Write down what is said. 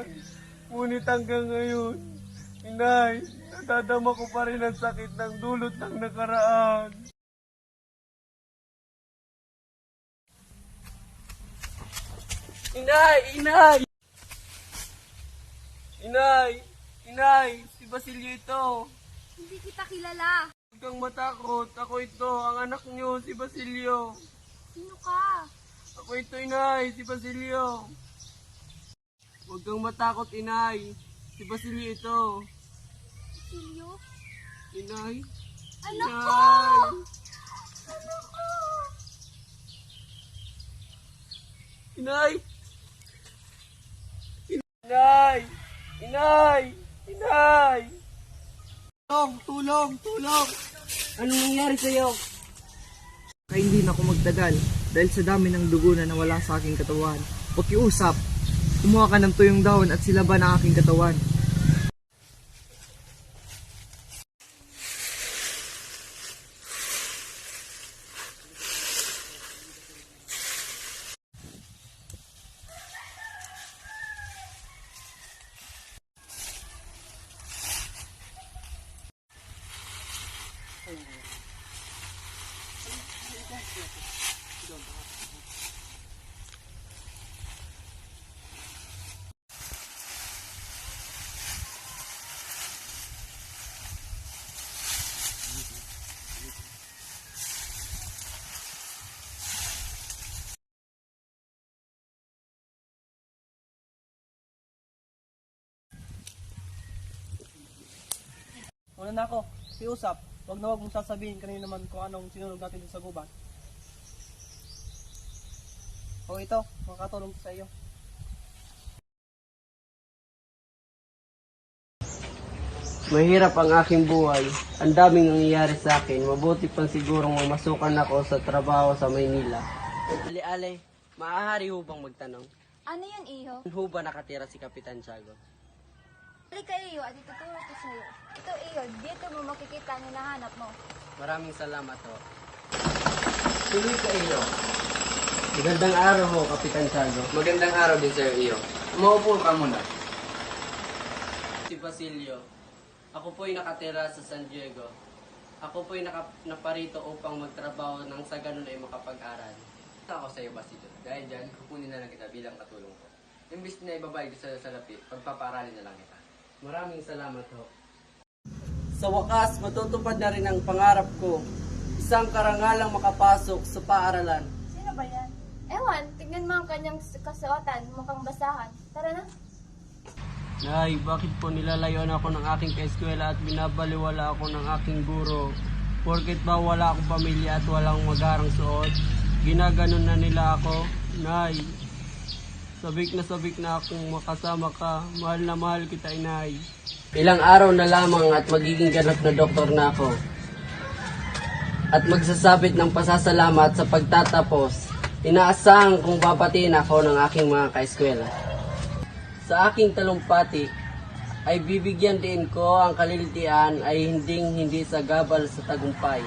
nakaraan. Ngunit hanggang ngayon, inay, nadadama ko pa rin ang sakit ng dulot ng nakaraan. Inay! Inay! Inay! Inay! Si Basilio ito! Hindi kita kilala. Huwag kang matakot. Ako ito, ang anak niyo, si Basilio. Sino ka? Ako ito, inay, si Basilio. Huwag kang matakot, inay. Si Basilio ito. Silyo? Inay? Anak Inay! ko! Anak ko! Inay! Inay! Inay! Inay! Tulong! Tulong! Tulong! Anong nangyari sa'yo? Kaya hindi na ako magtagal dahil sa dami ng dugo na nawala sa aking katawan. Pakiusap, kumuha ka ng tuyong dahon at silaban ang aking katawan. Una na ako, piusap. Huwag na huwag mong sasabihin kanina naman kung anong sinunog natin dun sa gubat. O ito, makakatulong sa iyo. Mahirap ang aking buhay. Ang daming nangyayari sa akin. Mabuti pang sigurong mamasukan ako sa trabaho sa Maynila. Ali-ali, maaari ho bang magtanong? Ano yun, Iho? Saan ho ba nakatira si Kapitan Tiago? Halika, Iho, at ituturo ko sa'yo. Ito, Iho, dito mo makikita ang hinahanap mo. Maraming salamat ho. Tuloy ka, Iyo. Magandang araw ho, Kapitan Tiago. Magandang araw din sa'yo, Iyo. Umaupo ka muna. Si Basilio. Ako po'y nakatira sa San Diego. Ako po'y naparito upang magtrabaho nang sa ganun ay makapag-aral. Ako sa'yo, Basilio. Dahil dyan, kukunin na lang kita bilang katulong ko. Imbis na ibabay ko sa lapit, pagpaparalin na lang kita. Maraming salamat ho. Sa wakas, matutupad na rin ang pangarap ko. Isang karangalang makapasok sa paaralan. Sino ba yan? Ewan, tignan mo ang kanyang kasuotan, mukhang basahan. Tara na. Nay, bakit po nilalayuan ako ng aking kaeskwela at binabaliwala ako ng aking guro? Porket ba wala akong pamilya at walang magarang suot? Ginaganon na nila ako? Nay, sabik na akong makasama ka. Mahal na mahal kita, inay. Ilang araw na lamang at magiging ganap na doktor na ako. At magsasabit ng pasasalamat sa pagtatapos. Inaasahan kong papatiin ako ng aking mga kaeskwela. Sa aking talumpati ay bibigyan din ko ang kalilitian ay hindi sa gabal sa tagumpay.